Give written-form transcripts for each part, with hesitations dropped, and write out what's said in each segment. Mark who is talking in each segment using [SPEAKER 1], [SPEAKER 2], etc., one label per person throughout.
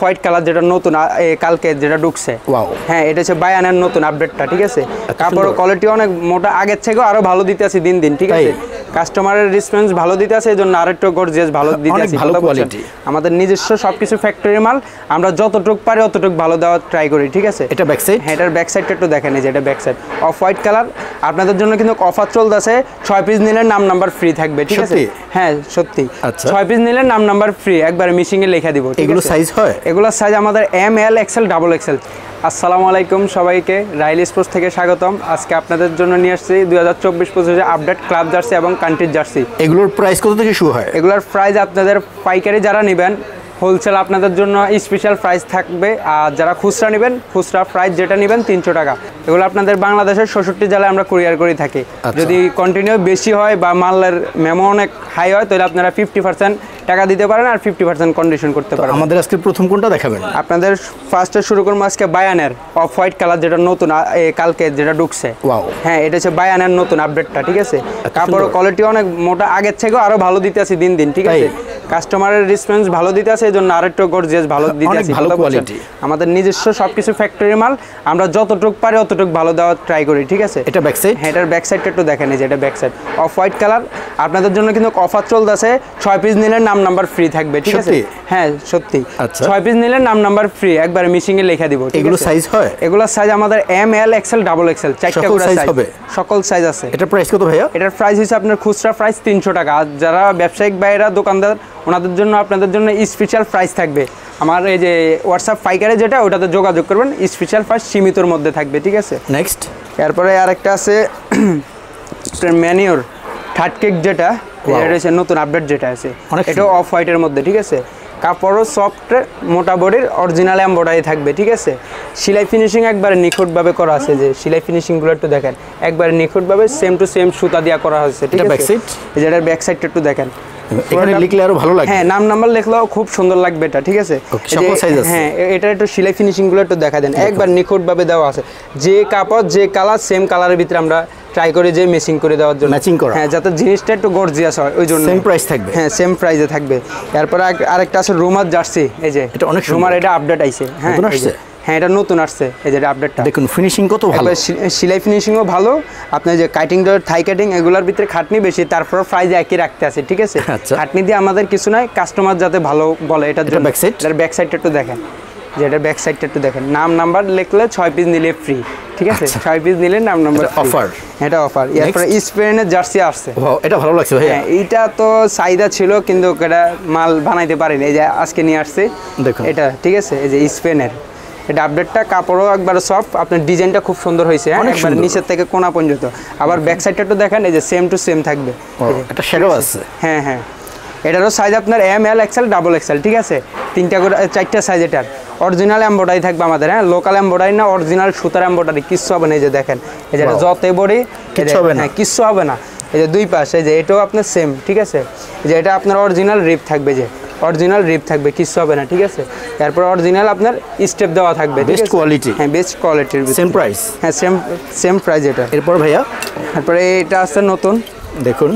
[SPEAKER 1] White colour যেটা নতুন কালকে যেটা ঢুকছে।
[SPEAKER 2] ওয়াও,
[SPEAKER 1] হ্যাঁ এটা হচ্ছে বায়ানের নতুন আপডেটটা, ঠিক আছে। কাপড় কোয়ালিটি অনেক মোটা, আগের থেকেও আরো ভালো দিতে আছে দিন দিন, ঠিক আছে। কাস্টমারের রেসপন্স ভালো দিতে আছে, এজন্য আরেকটু গর্জিয়াস ভালো দিতে আছে,
[SPEAKER 2] ভালো কোয়ালিটি।
[SPEAKER 1] আমাদের নিজস্ব সবকিছু ফ্যাক্টরি মাল, আমরা যতটুকু পারি অতটুকু ভালো দেওয়ার ট্রাই করি, ঠিক আছে।
[SPEAKER 2] এটা ব্যাক সাইড,
[SPEAKER 1] হ্যাঁ এটার ব্যাক সাইডটা একটু দেখেন, এই যে এটা back side off white colour. আপনাদের জন্য কিন্তু অফার চলতেছে, 6 পিস নিলে নাম নাম্বার ফ্রি থাকবে, ঠিক আছে। হ্যাঁ সত্যি, 6 পিস নিলে নাম নাম্বার ফ্রি, একবারে মিশিং এ লিখে দিব।
[SPEAKER 2] এগুলো সাইজ হয়,
[SPEAKER 1] এগুলো সাইজ আমাদের M, L, XL, double Excel. আসসালামু আলাইকুম সবাইকে, রাইল স্পোর্টস থেকে স্বাগতম। আজকে আপনাদের জন্য নিয়ে আসছি 2024-25 আপডেট ক্লাব জার্সি এবং কান্ট্রির জার্সি।
[SPEAKER 2] এগুলোর প্রাইস কত থেকে শুরু হয়?
[SPEAKER 1] এগুলোর প্রাইস আপনাদের পাইকারি যারা নেবেন, হোলসেল আপনাদের জন্য স্পেশাল প্রাইস থাকবে, আর যারা খুচরা নেবেন খুচরা প্রাইস যেটা নেবেন 300 টাকা। এগুলো আপনাদের বাংলাদেশের 66 জেলায় আমরা কুরিয়ার করে থাকি। যদি কন্টিনিউ বেশি হয় বা মালের মেমো অনেক হাই হয়, তাহলে আপনারা 50% টাকা দিতে পারেন আর 50% কন্ডিশন করতে পারেন।
[SPEAKER 2] আমাদের আজকে প্রথম কোনটা দেখাবেন?
[SPEAKER 1] আপনাদের ফার্স্টে শুরু করবো আজকে বায়ানের অফ হোয়াইট কালার যেটা নতুন কালকে যেটা ঢুকছে।
[SPEAKER 2] ওয়াও,
[SPEAKER 1] হ্যাঁ এটা হচ্ছে বায়ানের নতুন আপডেটটা, ঠিক আছে। কাপড় কোয়ালিটি অনেক মোটা, আগের থেকেও আরো ভালো দিতে আছে দিন দিন, ঠিক আছে। কাস্টমারের রেসপন্স ভালো দিতে আছে, এজন্য আরেকটু গর্জিয়াস ভালো দিতে আছে,
[SPEAKER 2] ভালো কোয়ালিটি।
[SPEAKER 1] আমাদের নিজস্ব সবকিছু ফ্যাক্টরি মাল, আমরা যতটুকু পারি অতটুকু ভালো দেওয়ার ট্রাই করি, ঠিক আছে।
[SPEAKER 2] এটা ব্যাক সাইড,
[SPEAKER 1] হ্যাঁ এটার ব্যাক সাইডটা একটু দেখেন, এই যে এটা back side off white colour. আপনাদের জন্য কিন্তু অফার চলতেছে, 6 পিস নিলে নাম নাম্বার ফ্রি থাকবে, ঠিক আছে। হ্যাঁ সত্যি, 6 পিস নিলে নাম নাম্বার ফ্রি, একবারে মিশিং এ লিখে দিব।
[SPEAKER 2] এগুলো সাইজ হয়,
[SPEAKER 1] এগুলো সাইজ আমাদের M, L, XL, double XL, 4টা করে সাইজ হবে, সকল সাইজ আছে।
[SPEAKER 2] এটার প্রাইস কত ভাইয়া?
[SPEAKER 1] এটার প্রাইস হচ্ছে আপনার খুচরা প্রাইস 300 টাকা। আর যারা ব্যবসায়িক বাইরা দোকানদার, ওনাদের জন্য আপনাদের জন্য স্পেশাল প্রাইস থাকবে। আমার এই যে হোয়াটসঅ্যাপ পাইকারে যেটা, ওটাতে যোগাযোগ করবেন, স্পেশাল প্রাইস সীমিতর মধ্যে থাকবে, ঠিক আছে।
[SPEAKER 2] নেক্সট,
[SPEAKER 1] এরপরে আরেকটা আছে ম্যানিওর থার্ড কেক যেটা, এটা হচ্ছে নতুন আপডেট যেটা আছে, এটাও অফ হোয়াইটের মধ্যে, ঠিক আছে। কাপড়ও সফট, মোটা বডির, অরিজিনাল এমব্রয়ডারি থাকবে, ঠিক আছে। সেলাই ফিনিশিং একবারে নিখুঁতভাবে করা আছে, যে সেলাই ফিনিশিংগুলো একটু দেখেন, একবারে নিখুঁতভাবে সেম টু সেম সুতা দিয়া করা হয়েছে, ঠিক আছে। যেটার ব্যাক সাইডটা একটু দেখেন,
[SPEAKER 2] এখানে লিখলে আরো ভালো লাগবে।
[SPEAKER 1] হ্যাঁ নাম নাম্বার লিখলেও খুব সুন্দর লাগবে এটা, ঠিক আছে। হ্যাঁ এটা একটু সেলাই ফিনিশিংগুলো একটু দেখা দেন, একবার নিখুঁতভাবে দেওয়া আছে। যে কাপড় যে কালার সেম কালারের ভিতরে আমরা ট্রাই করে যে ম্যাচিং করে দেওয়ার জন্য,
[SPEAKER 2] ম্যাচিং করা,
[SPEAKER 1] হ্যাঁ যাতে জিনিসটা একটু গর্জিয়াস হয়, ওই জন্য
[SPEAKER 2] সেম প্রাইস থাকবে।
[SPEAKER 1] হ্যাঁ সেম প্রাইসে থাকবে। এরপর আরেকটা আছে রোমার জার্সি, এই যে
[SPEAKER 2] এটা অনেক
[SPEAKER 1] রোমার, এটা আপডেট আইছে। হ্যাঁ হ্যাঁ এটা নতুন আসছে, এই যে আপডেটটা
[SPEAKER 2] দেখুন, ফিনিশিং কত ভালো,
[SPEAKER 1] সেলাই ফিনিশিংও ভালো। আপনার যে কাটিং, থাই কাটিং, এগুলোর ভিতরে খাটনি বেশি, তারপর প্রাইস একই রাখতে আছে, ঠিক আছে। খাটনি দিয়ে আমাদের কিছু নাই, কাস্টমার যাতে ভালো বলে এটার জন্য। এটার ব্যাক সাইডটা একটু দেখেন, যে এটার ব্যাক সাইডটা একটু দেখেন, নাম নাম্বার লিখলে 6 পিস নিলে ফ্রি, ঠিক আছে। 6 পিস নিলে নাম নাম্বার
[SPEAKER 2] অফার,
[SPEAKER 1] এটা অফার। এরপরে স্পেনের জার্সি আসছে,
[SPEAKER 2] এটা ভালো লাগছে ভাই।
[SPEAKER 1] হ্যাঁ এইটা তো চাহিদা ছিল, কিন্তু এটা মাল বানাইতে পারিনি, এই যে আজকে নিয়ে আসছে এটা, ঠিক আছে। এই যে স্পেনের এটা আপডেটটা, কাপড়ও একবার সফট, আপনার ডিজাইনটা খুব সুন্দর হয়েছে, একবার নিচের থেকে কোনা পর্যন্ত। আবার ব্যাক সাইডটা একটু দেখেন, এই যে সেম টু সেম থাকবে,
[SPEAKER 2] এটা শ্যাডো আছে।
[SPEAKER 1] হ্যাঁ হ্যাঁ এটারও সাইজ আপনার M, L, XL, double Excel, ঠিক আছে। 3টা করে 4টা সাইজ। এটার অরিজিনাল এমব্রয়ডারি থাকবে আমাদের, হ্যাঁ লোকাল এমব্রয়ডারি না, অরিজিনাল সুতার এমব্রয়ডারি, কিচ্ছু হবে না। এই যে দেখেন, এই যে যতই বড়ি কিচ্ছু হবে না, এই যে দুই পাশ, এই যে এটাও আপনার সেম, ঠিক আছে। এই যে এটা আপনার অরিজিনাল রিপ থাকবে, যে অরিজিনাল রিপ থাকবে, কিচ্ছু হবে না, ঠিক আছে। তারপর অরিজিনাল আপনার স্টেপ দেওয়া থাকবে,
[SPEAKER 2] বেস্ট কোয়ালিটি।
[SPEAKER 1] হ্যাঁ বেস্ট কোয়ালিটির,
[SPEAKER 2] সেম প্রাইস।
[SPEAKER 1] হ্যাঁ সেম প্রাইস এটা।
[SPEAKER 2] এরপর ভাইয়া,
[SPEAKER 1] তারপরে এটা আছে নতুন,
[SPEAKER 2] দেখুন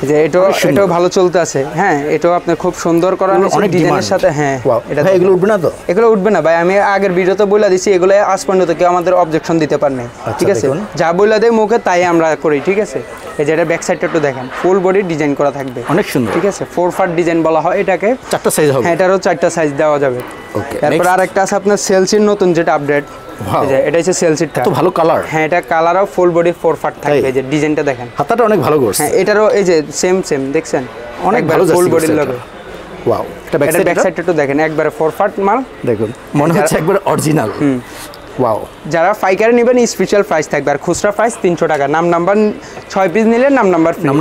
[SPEAKER 1] যে এটাও ভালো চলতে আছে। হ্যাঁ এটাও আপনার খুব সুন্দর করা আছে ডিজাইনের সাথে। হ্যাঁ
[SPEAKER 2] এটা এগুলো উঠবে না তো?
[SPEAKER 1] এগুলো উঠবে না ভাই, আমি আগের ভিডিওতে বলে দিছি, এগুলো আজ পর্যন্ত কেউ আমাদের অবজেকশন দিতে পারে নাই, ঠিক আছে। যা বলে দেয় মুখে তাই আমরা করি, ঠিক আছে। এই যে এটা ব্যাক সাইডটা একটু দেখেন, ফুল বডি ডিজাইন করা থাকবে,
[SPEAKER 2] অনেক সুন্দর,
[SPEAKER 1] ঠিক আছে। 4 পার্ট ডিজাইন বলা হয় এটাকে,
[SPEAKER 2] 4টা সাইজ হবে।
[SPEAKER 1] হ্যাঁ এটারও 4টা সাইজ দেওয়া যাবে। তারপর আরেকটা আছে আপনার সেলসির নতুন যেটা আপডেট, এটা হচ্ছে সেলসিটটা,
[SPEAKER 2] তো ভালো কালার।
[SPEAKER 1] হ্যাঁ এটা কালারও ফুল বডি 4 পার্ট থাকবে, এই যে ডিজাইনটা দেখেন,
[SPEAKER 2] হাতাটা অনেক ভালো করছে।
[SPEAKER 1] হ্যাঁ এটারও এই যে সেম দেখছেন, অনেক ভালো ফুল বডির লাগে।
[SPEAKER 2] ওয়াও, এটা
[SPEAKER 1] ব্যাক সাইডটা একটু দেখেন, একবারে 4 পার্ট মাল,
[SPEAKER 2] দেখুন মনে হচ্ছে একবারে অরিজিনাল। ওয়াও,
[SPEAKER 1] যারা পাইকারি নেবেন স্পেশাল প্রাইস থাকবে, আর খুচরা প্রাইস 300 টাকা। নাম নাম্বার 6 পিস নিলে নাম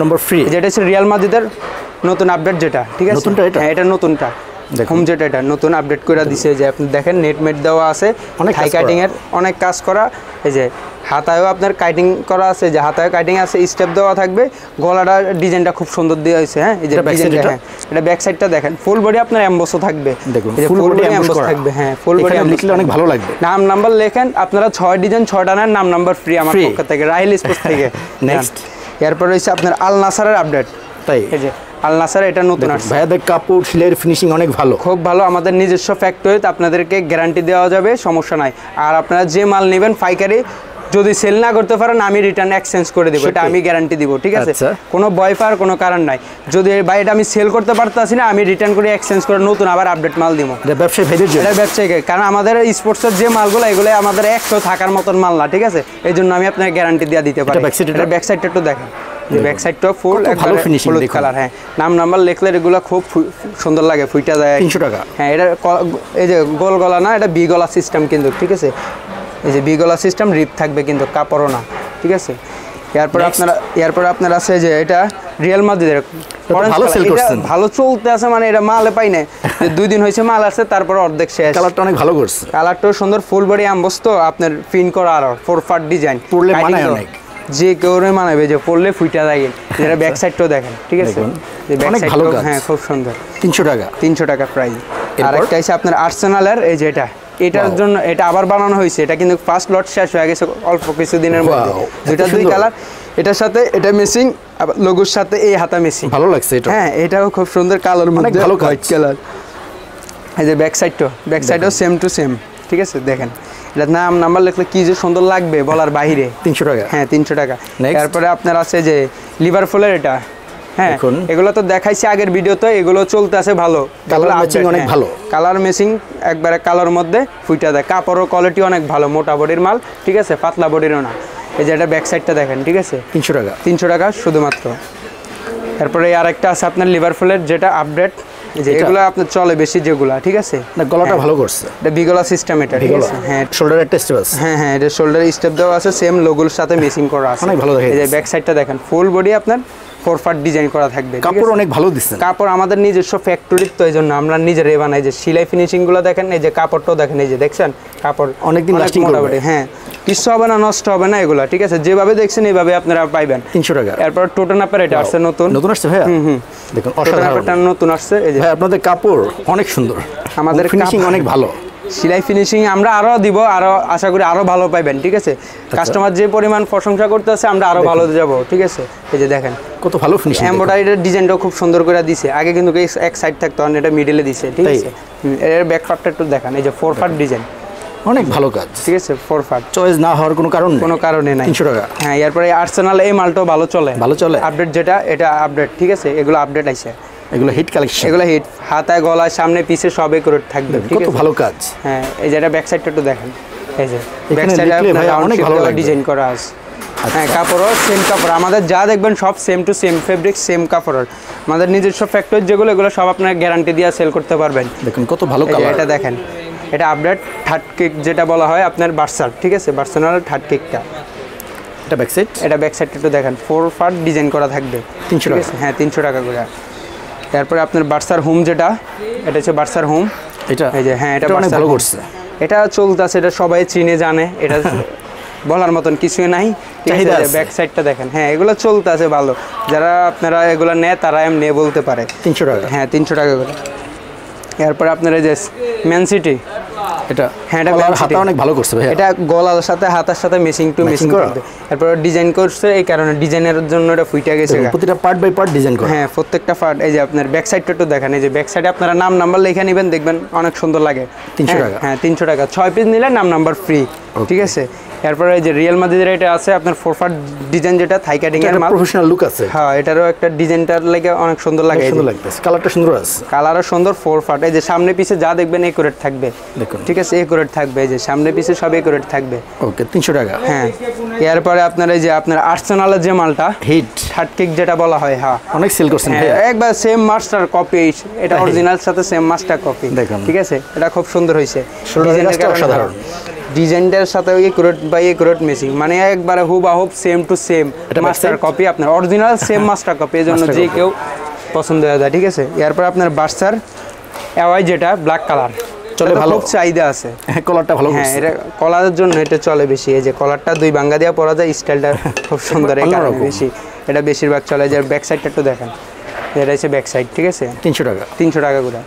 [SPEAKER 1] নাম্বার ফ্রি। যেটা হচ্ছে রিয়াল মাদ্রিদের নতুন আপডেট যেটা, ঠিক আছে। হ্যাঁ এটা নতুনটা, হোম যেটা এটা নতুন আপডেট করে দিছে, যে আপনি দেখেন নেট দেওয়া আছে, হাই কাটিং এর অনেক কাজ করা। এই যে হাতায়ও আপনার কাটিং করা আছে, যে হাতায় কাটিং আছে, স্টেপ দেওয়া থাকবে, গলাটা ডিজাইনটা খুব সুন্দর দেওয়া হয়েছে। হ্যাঁ এই যে ডিজাইনটা, হ্যাঁ এটা ব্যাক সাইডটা দেখেন, ফুল বডি আপনার এমবসও থাকবে,
[SPEAKER 2] দেখুন
[SPEAKER 1] ফুল বডি এমবস থাকবে। হ্যাঁ ফুল বডি
[SPEAKER 2] লিখলে অনেক ভালো লাগবে।
[SPEAKER 1] নাম নাম্বার লেখেন আপনারা, 6 ডিজাইন 6টা নেন, নাম নাম্বার ফ্রি আমার পক্ষ থেকে, রাইল স্পোর্টস থেকে।
[SPEAKER 2] নেক্সট,
[SPEAKER 1] এরপর হচ্ছে আপনার আল নাসারের আপডেট,
[SPEAKER 2] তাই
[SPEAKER 1] এই যে আল নাসার, এটা নতুন আসছে।
[SPEAKER 2] ভাইয়াদের কাপড় সেলাইয়ের ফিনিশিং অনেক ভালো,
[SPEAKER 1] খুব ভালো। আমাদের নিজস্ব ফ্যাক্টরিতে আপনাদেরকে গ্যারান্টি দেওয়া যাবে, সমস্যা নাই। আর আপনারা যে মাল নেবেন পাইকারি, যদি সেল না করতে পারেন আমি রিটার্ন এক্সচেঞ্জ করে দেবো, এটা আমি গ্যারান্টি দিব, ঠিক আছে? কোনো ভয় পাওয়ার কোনো কারণ নাই। যদি ভাই এটা আমি সেল করতে পারতাছি না, আমি রিটার্ন করে এক্সচেঞ্জ করে নতুন আবার আপডেট মাল দিব।
[SPEAKER 2] এটা ব্যবসায়ী ভাইদের জন্য,
[SPEAKER 1] এটা ব্যবসায়িক, কারণ আমাদের স্পোর্টসের যে মালগুলো এগুলো আমাদের 100 থাকার মতন মাল না, ঠিক আছে? এই জন্য আমি আপনাকে গ্যারান্টি দিয়ে দিতে পারি। এটা ব্যাক সাইডটা একটু দেখেন, ব্যাক সাইডটা ফুল
[SPEAKER 2] ভালো ফিনিশিং,
[SPEAKER 1] হলুদ কালার। হ্যাঁ, নাম লিখলে এগুলো খুব সুন্দর লাগে, ফুইটা যায়।
[SPEAKER 2] 300 টাকা।
[SPEAKER 1] হ্যাঁ, এটা এই যে গোল গলা না, এটা বি গলা সিস্টেম কিন্তু, ঠিক আছে? এই যে বি গলা সিস্টেম, রিপ থাকবে কিন্তু, কাপড়ও না, ঠিক আছে? এরপর আপনার আছে যে এটা রিয়াল মাদ্রিদের ভালো চলতে আছে, মানে এটা মালে পাই না, 2 দিন হয়েছে মাল আসছে, তারপর অর্ধেক শেষ।
[SPEAKER 2] কালারটা অনেক ভালো করছে,
[SPEAKER 1] কালারটাও সুন্দর, ফুল বডি অ্যাম্বোস তো আপনার প্রিন্ট করা, আর 4 ডিজাইন,
[SPEAKER 2] পরলে মানায় অনেক,
[SPEAKER 1] যে কেউ মানাবে, যে পরলে ফুইটা লাগে। এটা ব্যাক সাইডটাও দেখেন, ঠিক আছে?
[SPEAKER 2] অনেক ভালো কাজ।
[SPEAKER 1] হ্যাঁ, খুব সুন্দর।
[SPEAKER 2] 300
[SPEAKER 1] টাকা প্রাইস। আরেকটা আছে আপনার আর্সেনালের, এই যে এটার জন্য এটা আবার বানানো হয়েছে, এটা কিন্তু ফার্স্ট লট শেষ হয়ে গেছে অল্প কিছু দিনের মধ্যে। দুইটা 2 কালার, এটার সাথে এটা মেসিং, আবার লোগোর সাথে এই হাতা মেসিং,
[SPEAKER 2] ভালো লাগছে এটা।
[SPEAKER 1] হ্যাঁ, এটাও খুব সুন্দর কালার মধ্যে,
[SPEAKER 2] ভালো
[SPEAKER 1] হোয়াইট কালার। এই যে ব্যাক সাইডও সেম টু সেম, ঠিক আছে? দেখেন, এটা নাম্বার লিখলে কি যে সুন্দর লাগবে বলার বাইরে।
[SPEAKER 2] 300 টাকা।
[SPEAKER 1] হ্যাঁ, 300 টাকা। তারপরে আপনার আছে যে লিভারপুলের, এটা হ্যাঁ, এগুলো তো দেখাইছি আগের ভিডিওতে, এগুলো চলতে আছে ভালো,
[SPEAKER 2] কালার ম্যাচিং অনেক ভালো,
[SPEAKER 1] কালার ম্যাচিং একবারে কালার মধ্যে ফুইটা দেয়। কাপড়ের কোয়ালিটি অনেক ভালো, মোটা বডির মাল, ঠিক আছে? পাতলা বডিরও না। এই যে এটা ব্যাক সাইডটা দেখেন, ঠিক আছে?
[SPEAKER 2] 300 টাকা।
[SPEAKER 1] 300 টাকা শুধুমাত্র। তারপরে আরেকটা আছে আপনার লিভারপুলের, যেটা আপডেট, যে এগুলো আপনার চলে বেশি যেগুলা, ঠিক আছে?
[SPEAKER 2] না, গলাটা ভালো করছে,
[SPEAKER 1] এটা বিগলা সিস্টেম, এটা ঠিক আছে? হ্যাঁ,
[SPEAKER 2] শোল্ডারের টেস্ট আছে।
[SPEAKER 1] হ্যাঁ, এটা শোল্ডার স্টেপ দেওয়া আছে, সেম লোগোর সাথে মেসিং করা আছে,
[SPEAKER 2] অনেক ভালো দেখে।
[SPEAKER 1] এই যে ব্যাক সাইডটা দেখেন, ফুল বডি আপনার 4 ডিজাইন করা থাকবে।
[SPEAKER 2] কাপড় অনেক ভালো দিচ্ছেন।
[SPEAKER 1] কাপড় আমাদের নিজস্ব ফ্যাক্টরির, তো এই জন্য আমরা নিজেরাই বানাই। যে সেলাই ফিনিশিং গুলো দেখেন, এই যে কাপড়টাও দেখেন, এই যে দেখছেন কাপড়
[SPEAKER 2] অনেকদিন লাস্টিং করবে।
[SPEAKER 1] হ্যাঁ, কিছু হবে না, নষ্ট হবে না এগুলা, ঠিক আছে? যেভাবে দেখছেন এইভাবে আপনারা পাইবেন।
[SPEAKER 2] 300 টাকা।
[SPEAKER 1] এরপর টোটেন আপের এটা আসছে নতুন
[SPEAKER 2] আসছে ভাইয়া। দেখুন, অসাধারণ
[SPEAKER 1] নতুন আসছে। এই যে
[SPEAKER 2] ভাই আপনাদের কাপড় অনেক সুন্দর,
[SPEAKER 1] আমাদের
[SPEAKER 2] ফিনিশিং অনেক ভালো,
[SPEAKER 1] সেলাই ফিনিশিং আমরা আরো দিব, আরো আশা করি আরো ভালো পাইবেন, ঠিক আছে? কাস্টমার যে পরিমাণ প্রশংসা করতেছে, আমরা আরো ভালো যাব, ঠিক আছে? এই যে দেখেন
[SPEAKER 2] কত ভালো ফিনিশিং,
[SPEAKER 1] এমব্রয়ডারির ডিজাইনটাও খুব সুন্দর করে দিয়েছে। আগে কিন্তু এক সাইড থাকতো, এটা মিডলে দিয়েছে, ঠিক আছে? এর ব্যাক পার্টটা একটু দেখেন, এই যে 4 ডিজাইন,
[SPEAKER 2] অনেক ভালো কাজ,
[SPEAKER 1] ঠিক আছে? 4
[SPEAKER 2] চয়েস না হওয়ার কোনো কারণে নাই। 300 টাকা।
[SPEAKER 1] হ্যাঁ, এরপরে আর্সেনাল এই মালটাও ভালো চলে, আপডেট, যেটা এটা আপডেট, ঠিক আছে? এগুলো আপডেট আইছে,
[SPEAKER 2] এগুলো হিট কালেকশন,
[SPEAKER 1] এগুলো হিট, হাতায় গলায় সামনে পিছে সবে করে থাকবে, ঠিক আছে?
[SPEAKER 2] কত ভালো কাজ।
[SPEAKER 1] হ্যাঁ, এই যে এটা ব্যাক সাইডটা একটু দেখেন, এই যে ব্যাক সাইডে অনেক ভালো ডিজাইন করা আছে। হ্যাঁ, কাপড়ও সেম কাপড়, আমাদের যা দেখবেন সব same to same fabric, same কাপড়ের। আমাদের নিজস্ব ফ্যাক্টরি যেগুলো, এগুলো সব আপনার গ্যারান্টি দিয়ে সেল করতে পারবেন।
[SPEAKER 2] দেখুন কত ভালো কালার।
[SPEAKER 1] এটা দেখেন, এটা আপডেট থার্ড কেক যেটা বলা হয় আপনার বার্সার, ঠিক আছে? বার্সার থার্ড কেকটা,
[SPEAKER 2] এটা ব্যাক সাইড,
[SPEAKER 1] এটা ব্যাক সাইডটা একটু দেখেন, 4 ডিজাইন করা থাকবে,
[SPEAKER 2] 300 টাকা।
[SPEAKER 1] হ্যাঁ, 300 টাকা করে। তারপরে আপনার বার্সার হোম, যেটা এটা হচ্ছে বার্সার হোম,
[SPEAKER 2] এটা
[SPEAKER 1] এই যে হ্যাঁ, এটা
[SPEAKER 2] অনেক ভালো করছে,
[SPEAKER 1] এটা চলতেছে, এটা সবাই চিনে জানে, এটা বলার মতন কিছুই নাই। ব্যাক সাইডটা দেখেন, হ্যাঁ, এগুলো চলতেছে ভালো, যারা আপনারা এগুলো নেয় তারা এমনি বলতে পারে।
[SPEAKER 2] 300 টাকা।
[SPEAKER 1] হ্যাঁ, 300 টাকা করে। এরপর আপনার এই যে ম্যান সিটি,
[SPEAKER 2] এটা
[SPEAKER 1] হ্যাঁ, এটা
[SPEAKER 2] হাতা অনেক ভালো করছে ভাই,
[SPEAKER 1] এটা গলার সাথে হাতার সাথে মেসিং টু মেসিং করবে। এরপর ডিজাইন করছে, এই কারণে ডিজাইনের জন্য এটা ফুইটা গেছে,
[SPEAKER 2] প্রতিটা পার্ট বাই পার্ট ডিজাইন করা।
[SPEAKER 1] হ্যাঁ, প্রত্যেকটা পার্ট। এই যে আপনার ব্যাক সাইডটা একটু দেখেন, এই যে ব্যাক সাইডে আপনারা নাম্বার লেখা নেবেন, দেখবেন অনেক সুন্দর লাগে।
[SPEAKER 2] 300 টাকা।
[SPEAKER 1] হ্যাঁ, 300 টাকা, 6 পিস নিলে নাম্বার ফ্রি, ঠিক আছে? এরপরে এই যে রিয়াল মাদ্রিদের এটা আছে আপনার 4 ডিজাইন, যেটা থাই কাটিং এর মাল,
[SPEAKER 2] প্রফেশনাল লুক আছে।
[SPEAKER 1] হ্যাঁ, এটারও একটা ডিজাইনটার লাগে অনেক সুন্দর লাগে,
[SPEAKER 2] সুন্দর লাগতেছে, কালারটা সুন্দর আছে,
[SPEAKER 1] কালারও সুন্দর। 4 এই যে সামনে পিছে যা দেখবেন একুরেট থাকবে, দেখুন, ঠিক আছে? একুরেট থাকবে, এই যে সামনে পিছে সব একুরেট থাকবে।
[SPEAKER 2] ওকে, 300 টাকা।
[SPEAKER 1] হ্যাঁ, এরপরে আপনার এই যে আপনার আর্সেনালের যে মালটা
[SPEAKER 2] হিট
[SPEAKER 1] থার্ড কেক যেটা বলা হয়, হ্যাঁ,
[SPEAKER 2] অনেক সেল করছেন ভাই,
[SPEAKER 1] একবার সেম মাস্টার কপি, এটা অরিজিনাল সাথে সেম মাস্টার কপি,
[SPEAKER 2] দেখুন,
[SPEAKER 1] ঠিক আছে? এটা খুব সুন্দর হয়েছে,
[SPEAKER 2] অসাধারণ
[SPEAKER 1] ডিজাইনটার সাথে একুরেট বাই একুরেট মেসিং, মানে একবারে হুবহুব same to same master copy, আপনার অরিজিনাল সেম মাস্টার কপি, এই জন্য যে কেউ পছন্দ হয়ে যায়, ঠিক আছে? এরপর আপনার বার্সার এওয়াই, যেটা ব্ল্যাক কালার চলে, ভালো চাহিদা আছে।
[SPEAKER 2] হ্যাঁ, কলারটা ভালো,
[SPEAKER 1] হ্যাঁ, এটা কলারের জন্য এটা চলে বেশি। এই যে কলারটা 2 ভাঙ্গা দিয়া পরা যায়, স্টাইলটা খুব সুন্দর, এই কারণে বেশি এটা বেশিরভাগ চলে। যে ব্যাক সাইডটা একটু দেখেন, এটা হচ্ছে ব্যাক সাইড, ঠিক আছে?
[SPEAKER 2] 300 টাকা।
[SPEAKER 1] 300 টাকা করে।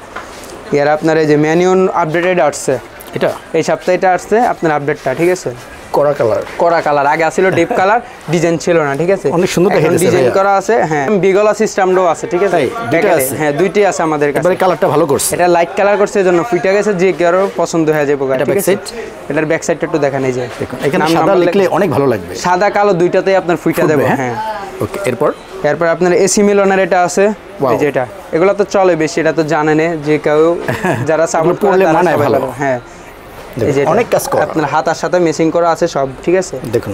[SPEAKER 1] এর আপনার এই যে ম্যানুয়াল আপডেটেড আসছে,
[SPEAKER 2] এটা
[SPEAKER 1] এই সপ্তাহে এটা আসছে আপনার আপডেটটা, ঠিক আছে? কড়া কালার, আগে ছিল ডিপ কালার, ডিজাইন ছিল না, ঠিক আছে,
[SPEAKER 2] অনেক সুন্দর দেখা যাচ্ছে,
[SPEAKER 1] ডিজাইন করা আছে। হ্যাঁ, বিগলা সিস্টেমটাও আছে, ঠিক আছে, হ্যাঁ দুইটাই আছে আমাদের কাছে।
[SPEAKER 2] এবারে কালারটা ভালো করছে,
[SPEAKER 1] এটা লাইট কালার করছে, এজন্য ফিটা গেছে, যে কারো পছন্দ হয়ে যাবে। ঠিক আছে, এটার ব্যাক সাইডটা একটু দেখেন, এই যে
[SPEAKER 2] এখানে সাদা লিখলে অনেক ভালো লাগবে,
[SPEAKER 1] সাদা কালো দুইটাতেই আপনার ফিটা দেব। হ্যাঁ,
[SPEAKER 2] ওকে। এরপর
[SPEAKER 1] আপনার এসি মিলনের এটা আছে, এই যেটা, এগুলো তো চলে বেশি, এটা তো জানেন যে কেউ যারা সাপোর্ট করে তারা ভালো। হ্যাঁ, এই যে
[SPEAKER 2] অনেক কাজ করা,
[SPEAKER 1] আপনার হাতার সাথে মেশিং করা আছে সব, ঠিক আছে।
[SPEAKER 2] দেখুন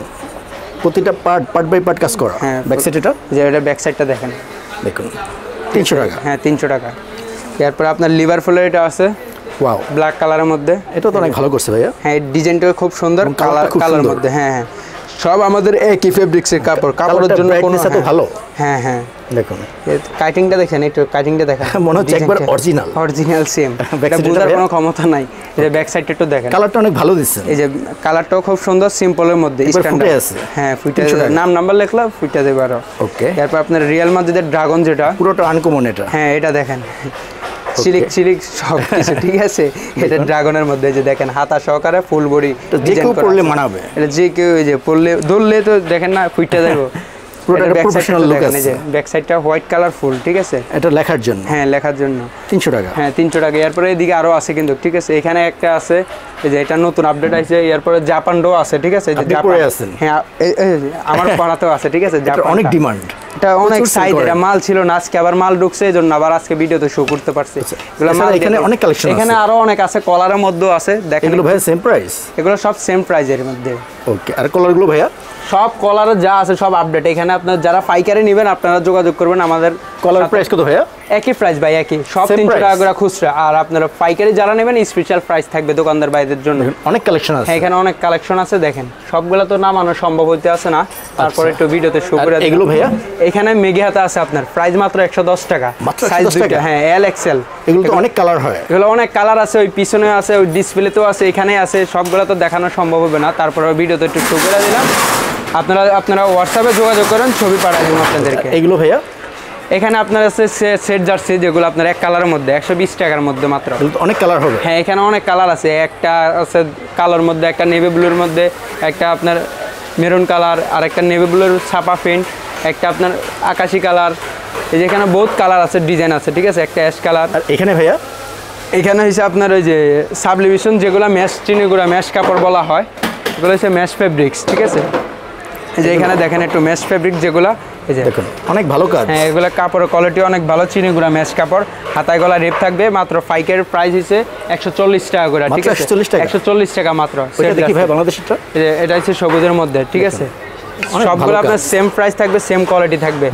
[SPEAKER 2] প্রতিটা পার্ট বাই পার্ট কাজ করা।
[SPEAKER 1] হ্যাঁ,
[SPEAKER 2] ব্যাক সাইড
[SPEAKER 1] এটা ব্যাক সাইডটা দেখেন,
[SPEAKER 2] দেখুন 300 টাকা।
[SPEAKER 1] হ্যাঁ 300 টাকা। এরপর আপনার লিভারপুলের এটা আছে,
[SPEAKER 2] ওয়াও,
[SPEAKER 1] ব্ল্যাক কালারের মধ্যে,
[SPEAKER 2] এটা তো অনেক ভালো করছে ভাইয়া।
[SPEAKER 1] হ্যাঁ, ডিজাইনটা খুব সুন্দর, কালার মধ্যে। হ্যাঁ, সব আমাদের একই ফেব্রিক্সের কাপড়ের জন্য কোনো
[SPEAKER 2] এত ভালো।
[SPEAKER 1] হ্যাঁ হ্যাঁ,
[SPEAKER 2] দেখুন
[SPEAKER 1] কাটিংটা দেখেন, একটু কাটিংটা দেখেন,
[SPEAKER 2] মনে হচ্ছে একবার অরিজিনাল
[SPEAKER 1] সেম, এটা বোঝার কোনো ক্ষমতা নাই। এই যে ব্যাক সাইডটা একটু দেখেন,
[SPEAKER 2] কালারটা অনেক ভালো দিচ্ছে,
[SPEAKER 1] এই যে কালারটাও খুব সুন্দর, সিম্পলের মধ্যে, স্ট্যান্ডার্ড আছে। হ্যাঁ, ফুইটা নাম নাম্বার লিখলা ফুইটা দেবে আরো। ওকে। তারপর আপনার রিয়াল মাদ্রিদের ড্রাগন, যেটা
[SPEAKER 2] পুরোটা আনকমন এটা।
[SPEAKER 1] হ্যাঁ, এটা দেখেন, চিলিক সব কিছু, ঠিক আছে। এটা ড্রাগনের মধ্যে, যে দেখেন হাতা সহকারে ফুল বডি ডিজাইন করা,
[SPEAKER 2] পরলে মানাবে।
[SPEAKER 1] এটা যে কেউ এই যে পরলে ধরলে তো দেখেন না ফুইটা যাবে।
[SPEAKER 2] পুরোটা প্রফেশনাল লুক আছে,
[SPEAKER 1] ব্যাক সাইডটা হোয়াইট কালার ফুল, ঠিক আছে,
[SPEAKER 2] এটা লেখার জন্য।
[SPEAKER 1] হ্যাঁ, লেখার জন্য
[SPEAKER 2] 300 টাকা।
[SPEAKER 1] হ্যাঁ 300 টাকা। এরপরে এদিকে আরো আছে কিন্তু, ঠিক আছে, এখানে একটা আছে, এই যে এটা নতুন আপডেট আছে। এরপরে জাপান ডো আছে, ঠিক আছে, যে জাপান, হ্যাঁ আমার পড়াতেও আছে, ঠিক আছে, জাপান
[SPEAKER 2] অনেক ডিমান্ড,
[SPEAKER 1] এটা অনেক সাইজ, এটা মাল ছিল না, আজকে আবার মাল ঢুকছে, এজন্য আবার আজকে ভিডিওতে শো করতে পারছি।
[SPEAKER 2] এখানে অনেক কালেকশন আছে,
[SPEAKER 1] এখানে আরো অনেক আছে, কলারের মধ্যেও আছে, দেখেন
[SPEAKER 2] এগুলো ভাই সেম প্রাইস,
[SPEAKER 1] এগুলো সব সেম প্রাইজের মধ্যে।
[SPEAKER 2] ওকে। আর কলারগুলো ভাইয়া
[SPEAKER 1] সব কলারের যা আছে সব আপডেট। এখানে আপনার যারা পাইকারি নেবেন আপনারা যোগাযোগ করবেন আমাদের।
[SPEAKER 2] কলার প্রাইস কত ভাইয়া?
[SPEAKER 1] একই প্রাইস ভাই, একই, সব 300 টাকা করে খুচরা। আর আপনারা পাইকারি যারা নেবেন স্পেশাল প্রাইস থাকবে দোকানদার ভাইদের জন্য।
[SPEAKER 2] অনেক কালেকশন আছে,
[SPEAKER 1] এখানে অনেক কালেকশন আছে, দেখেন সবগুলো তো নামানো সম্ভব হইতে আছে না, তারপর একটু ভিডিওতে শো করে।
[SPEAKER 2] এগুলো ভাইয়া
[SPEAKER 1] এখানে মেগি হাতা আছে আপনার, প্রাইস মাত্র 110 টাকা, সাইজ দুইটা। হ্যাঁ, এল এক্সেল।
[SPEAKER 2] এগুলো তো অনেক কালার হয়,
[SPEAKER 1] এগুলো অনেক কালার আছে, ওই পিছনে আছে, ওই ডিসপ্লেতেও আছে, এখানে আছে, সবগুলো তো দেখানো সম্ভব হবে না, তারপরে ভিডিওতে একটু শো করে দিলাম। আপনারা হোয়াটসঅ্যাপে যোগাযোগ করেন, ছবি পাঠিয়ে দেবো আপনাদেরকে।
[SPEAKER 2] এগুলো ভাইয়া
[SPEAKER 1] এখানে আপনার আছে সেট জার্সি, যেগুলো আপনার এক কালারের মধ্যে 120 টাকার মধ্যে মাত্র।
[SPEAKER 2] অনেক কালার হবে।
[SPEAKER 1] হ্যাঁ, এখানে অনেক কালার আছে, একটা আছে কালোর মধ্যে, একটা নেভি ব্লুর মধ্যে, একটা আপনার মেরুন কালার, আর একটা নেভি ব্লুর ছাপা প্রিন্ট, একটা আপনার আকাশি কালার। এই যে এখানে বহুত কালার আছে, ডিজাইন আছে, ঠিক আছে, একটা অ্যাশ কালার।
[SPEAKER 2] আর এখানে ভাইয়া,
[SPEAKER 1] এখানে হচ্ছে আপনার ওই যে সাবলিমেশন, যেগুলো ম্যাশ চিনিগুলো ম্যাশ কাপড় বলা হয়, এগুলো হচ্ছে ম্যাশ ফেব্রিক্স, ঠিক আছে। এই যে এখানে দেখেন একটু ম্যাশ ফেব্রিক, যেগুলো এই যে
[SPEAKER 2] দেখুন অনেক ভালো কাজ।
[SPEAKER 1] হ্যাঁ, এগুলো কাপড়ের কোয়ালিটি অনেক ভালো, চিনিগুড়া ম্যাশ কাপড়, হাতায় গলা রেপ থাকবে। মাত্র পাইকারি প্রাইস হচ্ছে 140 টাকা করে, ঠিক আছে, 140 টাকা মাত্র।
[SPEAKER 2] দেখি ভাই বাংলাদেশটা,
[SPEAKER 1] এটা হচ্ছে সবুজের মধ্যে, ঠিক আছে, সবগুলো আপনার সেম প্রাইস থাকবে, সেম কোয়ালিটি থাকবে।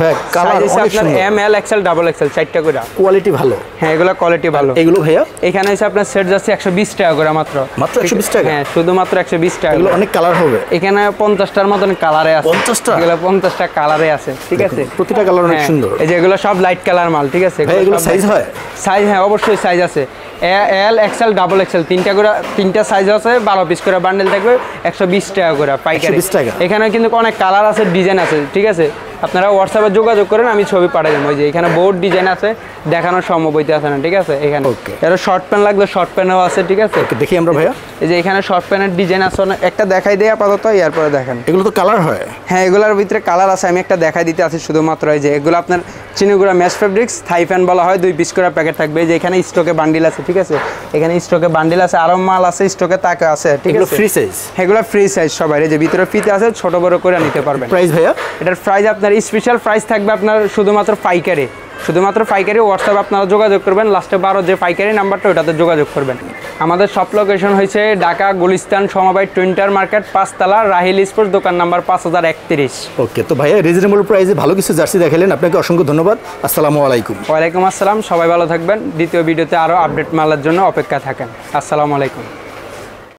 [SPEAKER 1] আপনার M L XL double XL 4টা করে,
[SPEAKER 2] কোয়ালিটি ভালো।
[SPEAKER 1] হ্যাঁ, এগুলো কোয়ালিটি ভালো।
[SPEAKER 2] এগুলো ভাইয়া
[SPEAKER 1] এখানে এসে আপনার সেট যাচ্ছে 120 টাকা করে মাত্র,
[SPEAKER 2] 120 টাকা।
[SPEAKER 1] হ্যাঁ, শুধুমাত্র 120 টাকা।
[SPEAKER 2] এগুলো অনেক কালার হবে,
[SPEAKER 1] এখানে 50টার মতন কালারে আছে,
[SPEAKER 2] 50টা,
[SPEAKER 1] এগুলো 50টা কালারে আছে, ঠিক আছে,
[SPEAKER 2] প্রতিটা কালার অনেক সুন্দর।
[SPEAKER 1] এই যে এগুলো সব লাইট কালার মাল, ঠিক আছে।
[SPEAKER 2] এগুলো সাইজ হয়?
[SPEAKER 1] সাইজ, হ্যাঁ অবশ্যই সাইজ আছে, এল এক্সেল ডাবল এক্সেল, তিনটা সাইজ আছে, 12 পিস করে বান্ডেল থাকবে, 120 টাকা করে পাইকারি। এখানে কিন্তু অনেক কালার আছে, ডিজাইন আছে, ঠিক আছে। আপনারা হোয়াটসঅ্যাপে যোগাযোগ করেন, আমি ছবি পাঠিয়ে দেবো। ওই যে এখানে বহুত ডিজাইন আছে, দেখানোর সম্ভব হইতে আছে না, ঠিক আছে। এখানে এর শর্ট প্যান্ট লাগলে শর্ট প্যান্টও আছে, ঠিক আছে।
[SPEAKER 2] দেখি আমরা ভাইয়া,
[SPEAKER 1] এই যে এখানে শর্ট প্যান্টের ডিজাইন আছে, একটা দেখাই দেয় আপাতত, এরপরে দেখেন।
[SPEAKER 2] এগুলো তো কালার হয়?
[SPEAKER 1] হ্যাঁ, এগুলোর ভিতরে কালার আছে, আমি একটা দেখাই দিতে আছি শুধুমাত্র। এই যে এগুলো আপনার চিনিগুড়া ম্যাশ ফেব্রিক্স, থাই প্যান্ট বলা হয়, 2 পিস করে প্যাকেট থাকবে। এই যে এখানে স্টকে বান্ডিল আছে, ঠিক আছে, এখানে স্টকে বান্ডিল আছে, আরো মাল আছে স্টকে, তাকে আছে, ঠিক আছে।
[SPEAKER 2] ফ্রি সাইজ,
[SPEAKER 1] এগুলো ফ্রি সাইজ সবাই। এই যে ভিতরে ফিতে আছে, ছোট বড় করে নিতে পারবেন।
[SPEAKER 2] প্রাইস ভাইয়া? এটার
[SPEAKER 1] প্রাইস আপনার স্পেশাল প্রাইস থাকবে আপনার শুধুমাত্র পাইকারি, হোয়াটসঅ্যাপে আপনারা যোগাযোগ করবেন, লাস্টে 12 যে পাইকারি নাম্বারটা ওটাতে যোগাযোগ করবেন। আমাদের সব লোকেশন হয়েছে ঢাকা গুলিস্তান সমবায় টুইন্টার মার্কেট 5 তলা, রাহিল স্পোর্টস, দোকান নাম্বার 5031।
[SPEAKER 2] ওকে, তো ভাইয়া রিজনেবল প্রাইসে ভালো কিছু জার্সি দেখালেন, আপনাকে অসংখ্য ধন্যবাদ। আসসালামু আলাইকুম।
[SPEAKER 1] ওয়ালাইকুম আসসালাম, সবাই ভালো থাকবেন। দ্বিতীয় ভিডিওতে আরও আপডেট মালার জন্য অপেক্ষা থাকেন। আসসালামু আলাইকুম।